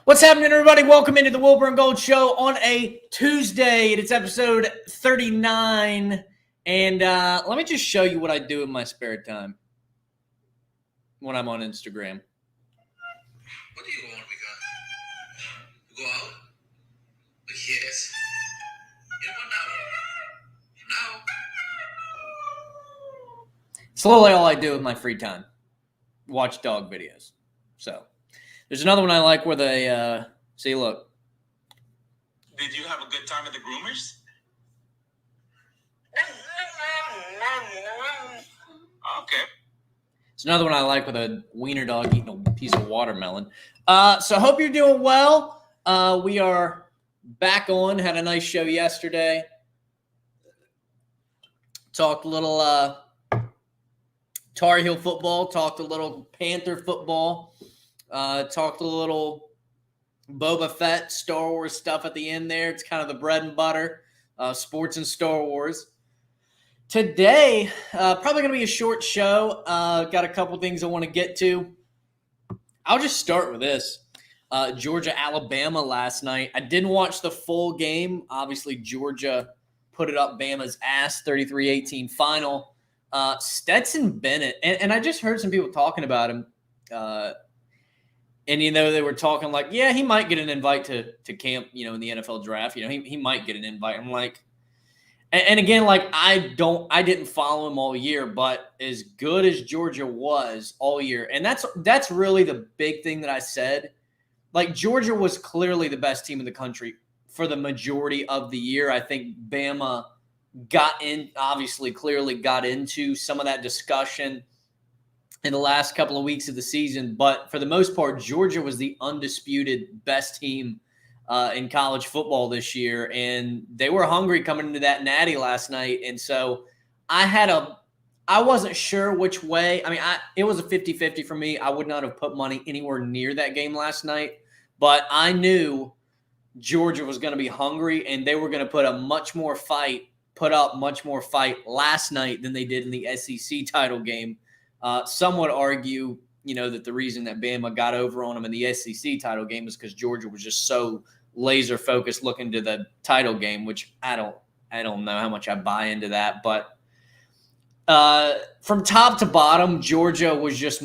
What's happening, everybody? Welcome into the Wilbur and Gold Show on a Tuesday. It's episode 39. And let me just show you what I do in my spare time when I'm on Instagram. What do you want, Mika? Go out? Yes. You know what now? It's literally all I do with my free time. Watch dog videos. So there's another one I like where they see, look. Did you have a good time at the groomers? Okay. It's another one I like with a wiener dog eating a piece of watermelon. So hope you're doing well. We are back on. Had a nice show yesterday. Talked a little Tar Heel football. Talked a little Panther football. Talked a little Boba Fett, Star Wars stuff at the end there. It's kind of the bread and butter, sports and Star Wars. Today, probably going to be a short show. Got a couple things I want to get to. I'll just start with this. Georgia, Alabama last night. I didn't watch the full game. Obviously, Georgia put it up Bama's ass, 33-18 final. Stetson Bennett, and I just heard some people talking about him. And, they were talking like, yeah, he might get an invite to camp, in the NFL draft. He might get an invite. I'm like, and again, like, I didn't follow him all year, but as good as Georgia was all year, and that's really the big thing that I said. Like, Georgia was clearly the best team in the country for the majority of the year. I think Bama clearly got into some of that discussion in the last couple of weeks of the season. But for the most part, Georgia was the undisputed best team in college football this year. And they were hungry coming into that natty last night. And so I wasn't sure which way. I mean, it was a 50-50 for me. I would not have put money anywhere near that game last night. But I knew Georgia was going to be hungry, and they were going to put up much more fight last night than they did in the SEC title game. Some would argue, that the reason that Bama got over on them in the SEC title game is because Georgia was just so laser focused looking to the title game, which I don't know how much I buy into that. But from top to bottom, Georgia was just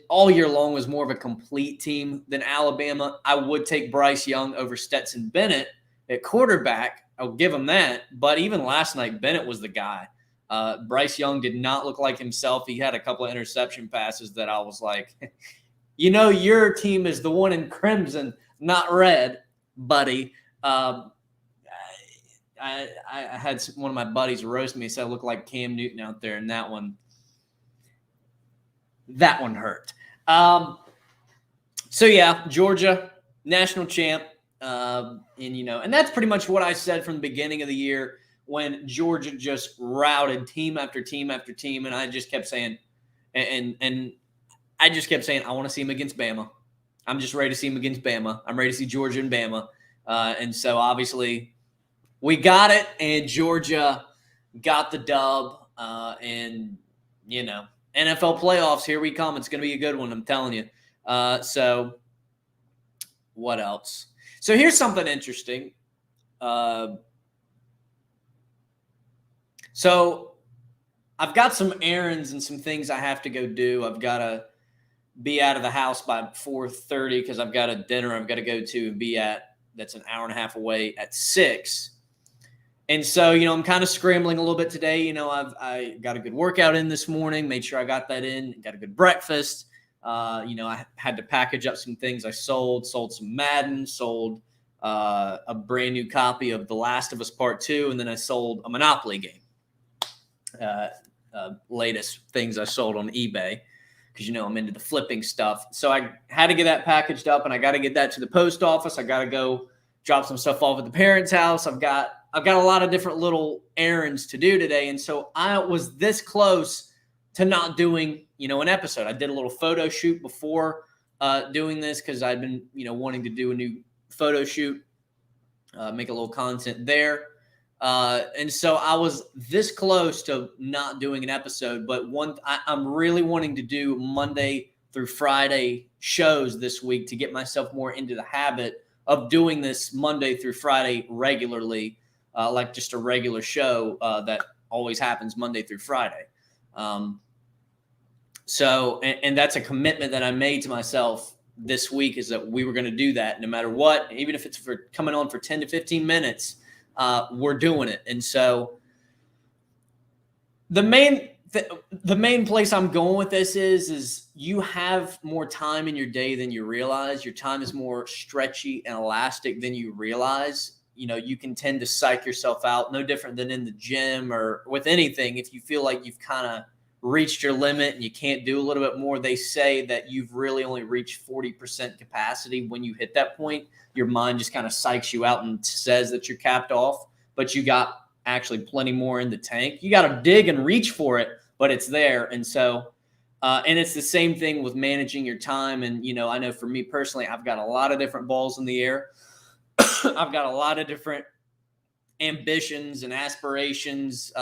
all year long was more of a complete team than Alabama. I would take Bryce Young over Stetson Bennett at quarterback. I'll give him that. But even last night, Bennett was the guy. Bryce Young did not look like himself. He had a couple of interception passes that I was like, your team is the one in crimson, not red, buddy. I had one of my buddies roast me, say I look like Cam Newton out there, and that one hurt. So yeah, Georgia, national champ. And that's pretty much what I said from the beginning of the year, when Georgia just routed team after team after team. And I just kept saying, I want to see him against Bama. I'm just ready to see him against Bama. I'm ready to see Georgia and Bama. And so obviously we got it, and Georgia got the dub. And NFL playoffs, here we come. It's going to be a good one, I'm telling you. So what else? So here's something interesting. So I've got some errands and some things I have to go do. I've got to be out of the house by 4:30 because I've got a dinner I've got to go to and be at that's an hour and a half away at 6. And so, I'm kind of scrambling a little bit today. I got a good workout in this morning, made sure I got that in, got a good breakfast. I had to package up some things I sold some Madden, sold a brand new copy of The Last of Us Part 2, and then I sold a Monopoly game. Latest things I sold on eBay because I'm into the flipping stuff. So I had to get that packaged up, and I got to get that to the post office. I got to go drop some stuff off at the parents' house. I've got a lot of different little errands to do today, and so I was this close to not doing an episode. I did a little photo shoot before doing this because I'd been wanting to do a new photo shoot, make a little content there. And so I was this close to not doing an episode, but I'm really wanting to do Monday through Friday shows this week to get myself more into the habit of doing this Monday through Friday regularly, like just a regular show that always happens Monday through Friday. And that's a commitment that I made to myself this week, is that we were going to do that no matter what, even if it's for coming on for 10 to 15 minutes, we're doing it. And so the main place I'm going with this is you have more time in your day than you realize. Your time is more stretchy and elastic than you realize. You know, you can tend to psych yourself out, no different than in the gym or with anything. If you feel like you've kind of reached your limit and you can't do a little bit more, they say that you've really only reached 40% capacity. When you hit that point, your mind just kind of psychs you out and says that you're capped off, but you got actually plenty more in the tank. You got to dig and reach for it, but it's there. And so, and it's the same thing with managing your time. And, you know, I know for me personally, I've got a lot of different balls in the air. I've got a lot of different ambitions and aspirations.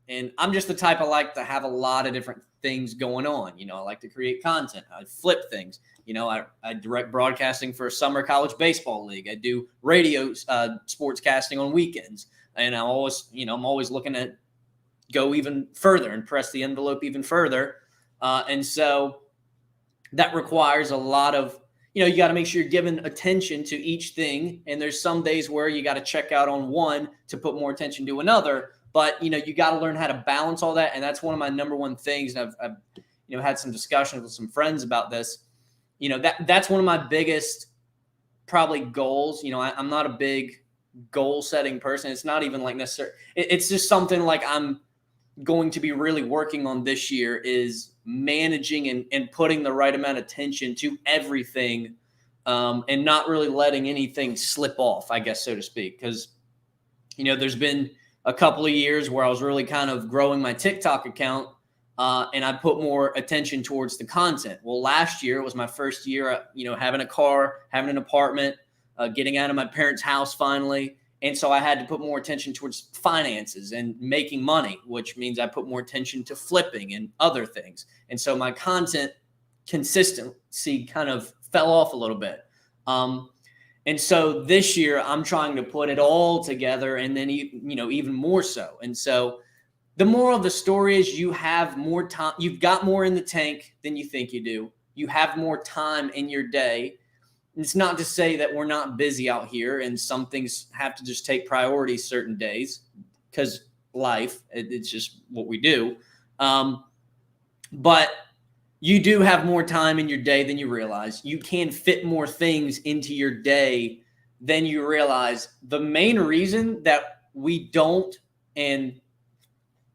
And I'm just the type I like to have a lot of different things going on. You know, I like to create content. I flip things. You know, I direct broadcasting for a summer college baseball league. I do radio sports casting on weekends. And I'm always looking to go even further and press the envelope even further. And so that requires a lot of, you know, you got to make sure you're giving attention to each thing. And there's some days where you got to check out on one to put more attention to another. But, you know, you got to learn how to balance all that. And that's one of my number one things. And I've you know, had some discussions with some friends about this. You know, that's one of my biggest probably goals. You know, I'm not a big goal setting person. It's not even like necessary. It's just something like I'm going to be really working on this year, is managing and putting the right amount of attention to everything, and not really letting anything slip off, I guess, so to speak. Because, you know, there's been a couple of years where I was really kind of growing my TikTok account, and I put more attention towards the content. Well, last year was my first year, you know, having a car, having an apartment, getting out of my parents' house finally. And so I had to put more attention towards finances and making money, which means I put more attention to flipping and other things. And so my content consistency kind of fell off a little bit. And so this year I'm trying to put it all together, and then, you know, even more so. And so the moral of the story is you have more time. You've got more in the tank than you think you do. You have more time in your day. It's not to say that we're not busy out here, and some things have to just take priority certain days because life, it's just what we do. But you do have more time in your day than you realize. You can fit more things into your day than you realize. The main reason that we don't and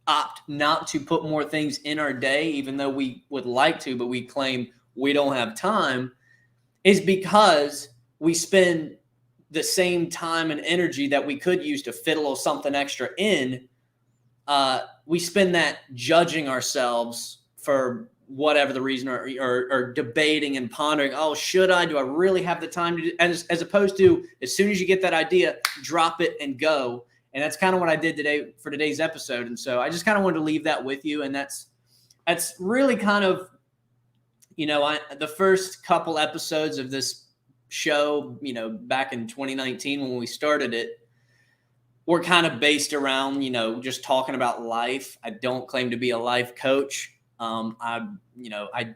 opt not to put more things in our day, even though we would like to, but we claim we don't have time, is because we spend the same time and energy that we could use to fit a little something extra in. We spend that judging ourselves for whatever the reason, or debating and pondering, oh, should I? Do I really have the time to do? As opposed to, as soon as you get that idea, drop it and go. And that's kind of what I did today for today's episode. And so I just kind of wanted to leave that with you. And that's really kind of, you know, the first couple episodes of this show, you know, back in 2019 when we started it, were kind of based around, you know, just talking about life. I don't claim to be a life coach. I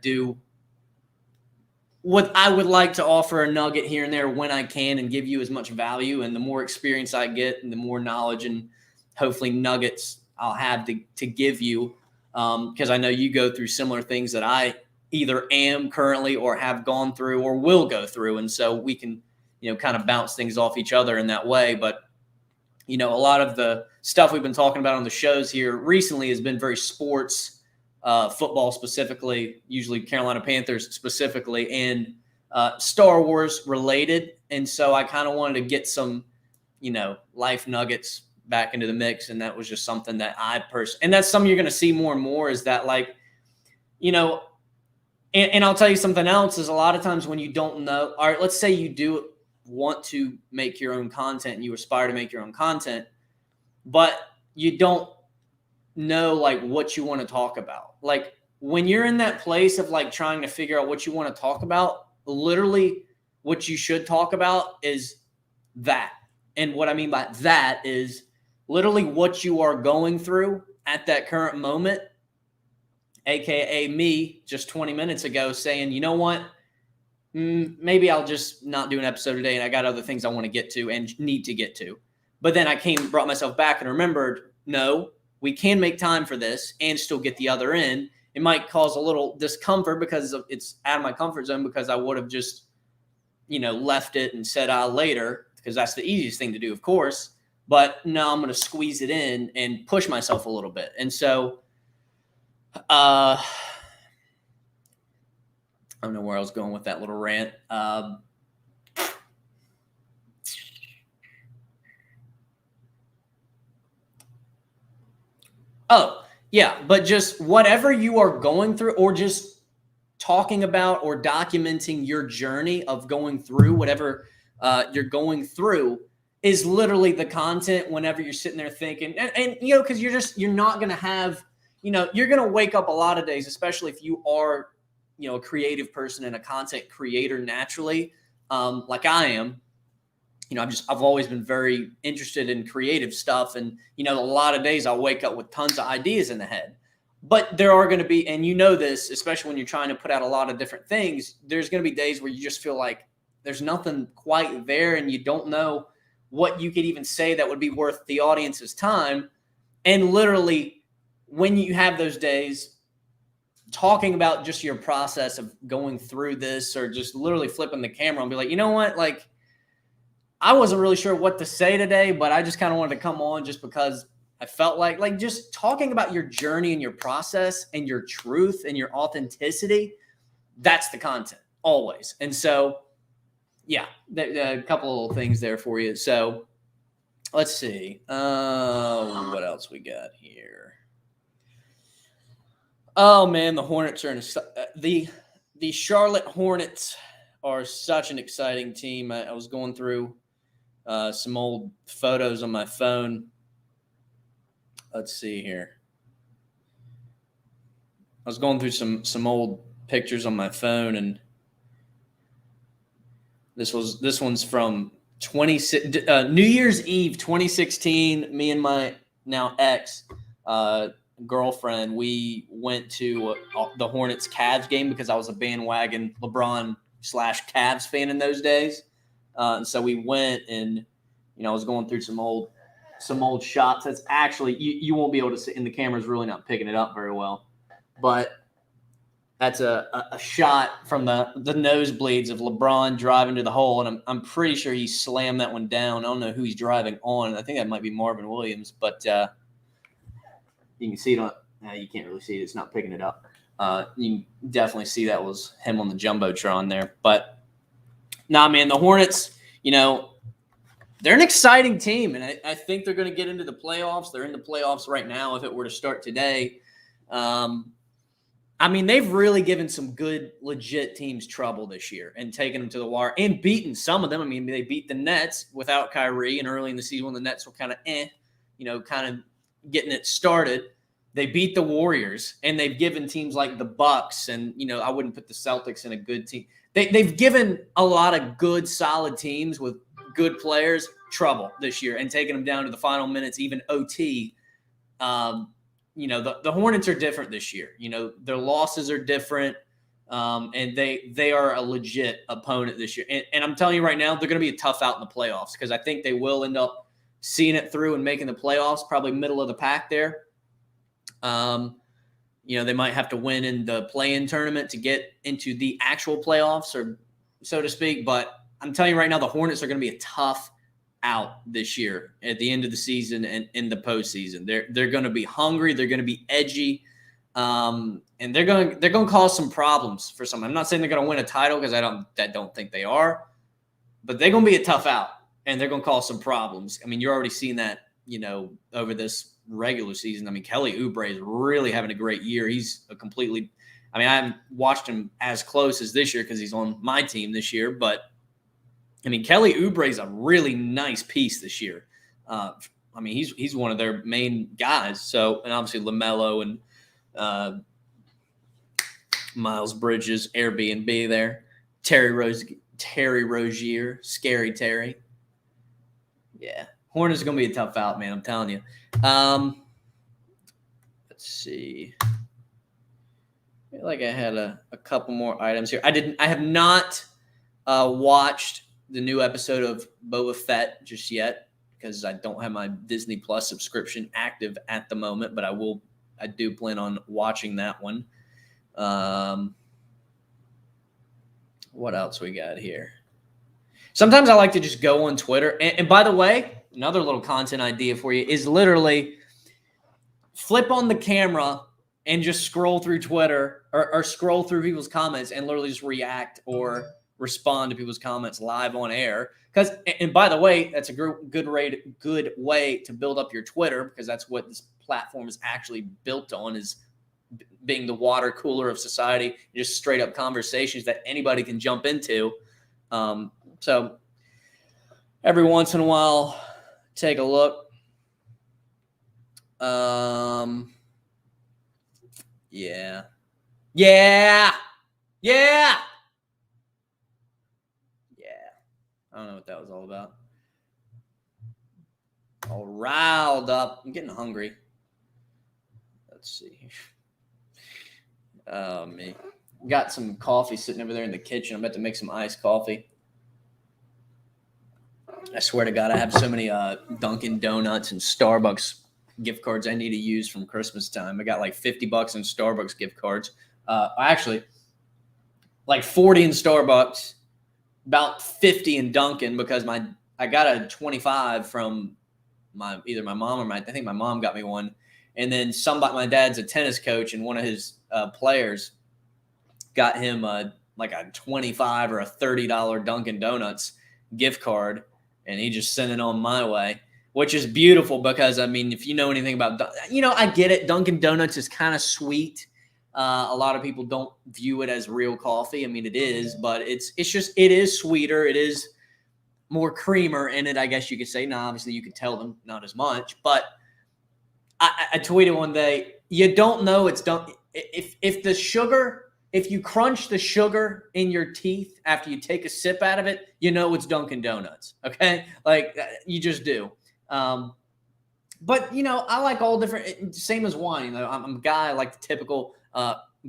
do what I would like to offer a nugget here and there when I can and give you as much value. And the more experience I get and the more knowledge and hopefully nuggets I'll have to give you, because I know you go through similar things that I either am currently or have gone through or will go through. And so we can, you know, kind of bounce things off each other in that way. But, you know, a lot of the stuff we've been talking about on the shows here recently has been very sports, football specifically, usually Carolina Panthers specifically, and Star Wars related. And so I kind of wanted to get some, you know, life nuggets back into the mix. And that was just something that and that's something you're going to see more and more, is that, like, you know, and I'll tell you something else is, a lot of times when you don't know, all right, let's say you do want to make your own content and you aspire to make your own content, but you don't know like what you want to talk about. Like, when you're in that place of like trying to figure out what you want to talk about, literally what you should talk about is that. And what I mean by that is literally what you are going through at that current moment, aka me just 20 minutes ago saying, you know what, maybe I'll just not do an episode today, and I got other things I want to get to and need to get to. But then I brought myself back and remembered, no, we can make time for this and still get the other in. It might cause a little discomfort because it's out of my comfort zone, because I would have just, left it and said later, because that's the easiest thing to do, of course. But no, I'm going to squeeze it in and push myself a little bit. And so I don't know where I was going with that little rant. Oh, yeah, but just whatever you are going through, or just talking about or documenting your journey of going through whatever you're going through is literally the content whenever you're sitting there thinking, and because you're not going to have, you're going to wake up a lot of days, especially if you are, a creative person and a content creator naturally, like I am. I've always been very interested in creative stuff. And, a lot of days I'll wake up with tons of ideas in the head. But there are going to be, and this, especially when you're trying to put out a lot of different things, there's going to be days where you just feel like there's nothing quite there, and you don't know what you could even say that would be worth the audience's time. And literally, when you have those days, talking about just your process of going through this, or just literally flipping the camera and be like, you know what, like, I wasn't really sure what to say today, but I just kind of wanted to come on just because I felt like just talking about your journey and your process and your truth and your authenticity. That's the content always. And so, yeah, a couple of little things there for you. So let's see. What else we got here? Oh man, the Hornets are the Charlotte Hornets are such an exciting team. I was going through some old photos on my phone. Let's see here. I was going through some old pictures on my phone, and this one's from New Year's Eve 2016. Me and my now ex girlfriend, we went to the Hornets Cavs game because I was a bandwagon LeBron/Cavs fan in those days. And so we went, and I was going through some old shots. That's actually you won't be able to see, and the camera's really not picking it up very well. But that's a shot from the nosebleeds of LeBron driving to the hole, and I'm pretty sure he slammed that one down. I don't know who he's driving on. I think that might be Marvin Williams, but you can see it on. You can't really see it. It's not picking it up. You can definitely see that was him on the Jumbotron there. But nah, man, the Hornets, they're an exciting team, and I think they're going to get into the playoffs. They're in the playoffs right now if it were to start today. They've really given some good, legit teams trouble this year and taken them to the wire and beaten some of them. They beat the Nets without Kyrie, and early in the season when the Nets were kind of kind of getting it started. They beat the Warriors, and they've given teams like the Bucks, and I wouldn't put the Celtics in a good team. They've given a lot of good, solid teams with good players trouble this year and taking them down to the final minutes, even OT. The Hornets are different this year. Their losses are different, and they are a legit opponent this year. And I'm telling you right now, they're going to be a tough out in the playoffs, because I think they will end up seeing it through and making the playoffs, probably middle of the pack there. They might have to win in the play-in tournament to get into the actual playoffs, or so to speak. But I'm telling you right now, the Hornets are going to be a tough out this year at the end of the season and in the postseason. They're going to be hungry. They're going to be edgy, and they're going to cause some problems for some. I'm not saying they're going to win a title, because I don't think they are, but they're going to be a tough out, and they're going to cause some problems. You're already seeing that, over this regular season. Kelly Oubre is really having a great year. He's I haven't watched him as close as this year because he's on my team this year, but Kelly Oubre is a really nice piece this year. He's one of their main guys. So, and obviously LaMelo and Miles Bridges, Airbnb there. Terry Rozier, Scary Terry. Yeah. Hornets is going to be a tough out, man. I'm telling you. Let's see. I feel like I had a couple more items here. I have not watched the new episode of Boba Fett just yet because I don't have my Disney Plus subscription active at the moment, but I do plan on watching that one. What else we got here? Sometimes I like to just go on Twitter. And by the way, another little content idea for you is literally flip on the camera and just scroll through Twitter or scroll through people's comments and literally just react or respond to people's comments live on air. And by the way, that's a good way to build up your Twitter, because that's what this platform is actually built on, is being the water cooler of society, just straight up conversations that anybody can jump into. So every once in a while, take a look. Yeah. I don't know what that was all about. All riled up. I'm getting hungry. Let's see. Oh, me. Got some coffee sitting over there in the kitchen. I'm about to make some iced coffee. I swear to God, I have so many Dunkin' Donuts and Starbucks gift cards I need to use from Christmas time. I got like $50 in Starbucks gift cards. Actually, like 40 in Starbucks, about 50 in Dunkin', because I got a 25 from either my mom or I think my mom got me one. And then my dad's a tennis coach, and one of his players got him like a $25 or a $30 Dunkin' Donuts gift card, and he just sent it on my way, which is beautiful because, I mean, if you know anything about, I get it. Dunkin' Donuts is kind of sweet. A lot of people don't view it as real coffee. I mean, it is, but it is sweeter. It is more creamer in it, I guess you could say. Now, obviously, you could tell them not as much, but I tweeted one day, you don't know it's done. If you crunch the sugar in your teeth after you take a sip out of it, you know it's Dunkin' Donuts. Okay. Like, you just do. But I like all different, same as wine. I'm a guy, I like the typical,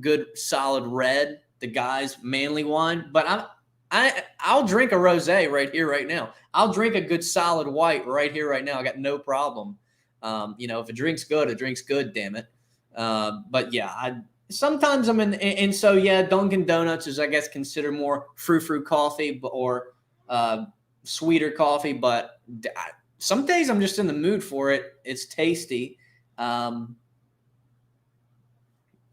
good solid red, the guy's manly wine, but I'll drink a rosé right here, right now. I'll drink a good solid white right here, right now. I got no problem. If it drinks good, it drinks good, damn it. But yeah, sometimes I'm and so yeah, Dunkin' Donuts is, I guess, considered more frou-frou coffee or sweeter coffee, but some days I'm just in the mood for it. It's tasty. And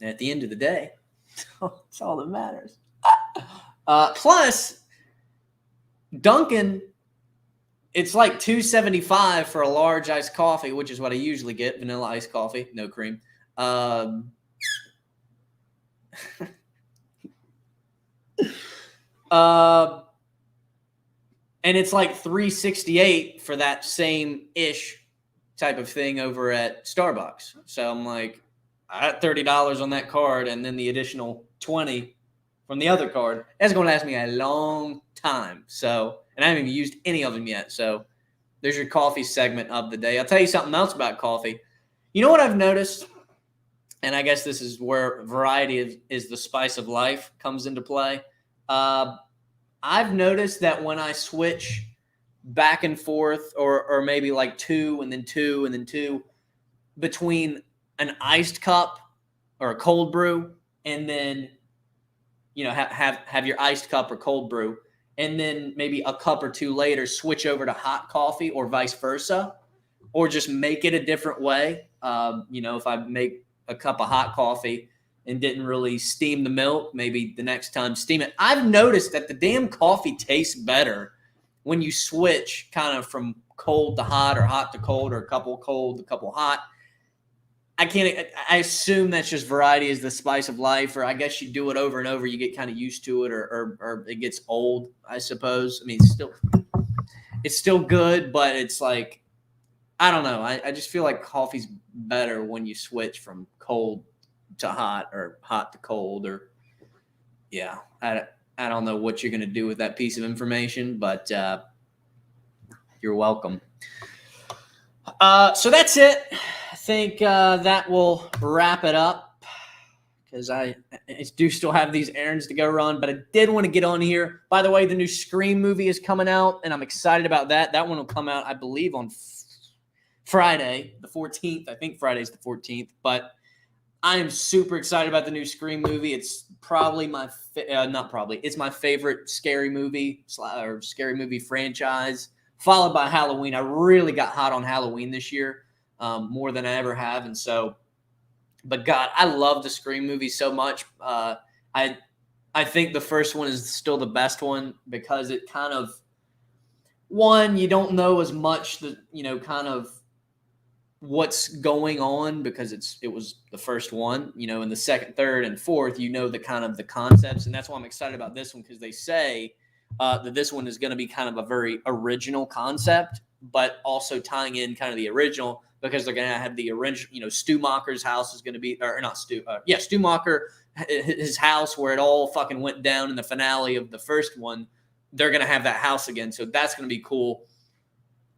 at the end of the day, it's all that matters. Plus, Dunkin', it's like $2.75 for a large iced coffee, which is what I usually get, vanilla iced coffee, no cream. And it's like $3.68 for that same-ish type of thing over at Starbucks. So I'm like, I got $30 on that card, and then the additional $20 from the other card. That's going to last me a long time. So, and I haven't even used any of them yet. So there's your coffee segment of the day. I'll tell you something else about coffee. You know what I've noticed? And I guess this is where variety is the spice of life comes into play. I've noticed that when I switch back and forth, or maybe like two and then two between an iced cup or a cold brew, and then have your iced cup or cold brew, and then maybe a cup or two later switch over to hot coffee, or vice versa, or just make it a different way. If I make a cup of hot coffee and didn't really steam the milk, maybe the next time steam it. I've noticed that the damn coffee tastes better when you switch kind of from cold to hot, or hot to cold, or a couple cold, a couple hot. I assume that's just variety is the spice of life, or I guess you do it over and over, you get kind of used to it, or it gets old, I suppose. I mean, it's still good, but it's like, I don't know. I just feel like coffee's better when you switch from cold to hot, or hot to cold, or yeah, I don't know what you're going to do with that piece of information, but you're welcome. So that's it. I think that will wrap it up because I do still have these errands to go run, but I did want to get on here. By the way, the new Scream movie is coming out, and I'm excited about that. That one will come out, I believe, on Friday, the 14th. I think Friday's the 14th, but I am super excited about the new Scream movie. It's probably it's my favorite scary movie or scary movie franchise, followed by Halloween. I really got hot on Halloween this year, more than I ever have. And so, but God, I love the Scream movie so much. I think the first one is still the best one because it kind of, one, you don't know as much kind of what's going on because it was the first one, in the second, third, and fourth, the kind of the concepts. And that's why I'm excited about this one, because they say that this one is going to be kind of a very original concept, but also tying in kind of the original, because they're going to have the original, Stu Macher's house is going to be, or not Stu, Stu Macher, his house where it all fucking went down in the finale of the first one. They're going to have that house again. So that's going to be cool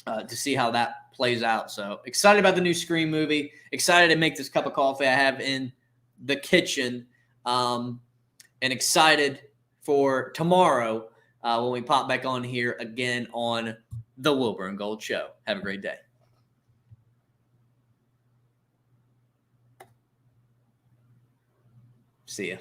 to see how that plays out. So excited about the new Scream movie. Excited to make this cup of coffee I have in the kitchen. And excited for tomorrow when we pop back on here again on the Wilbur and Gold Show. Have a great day. See ya.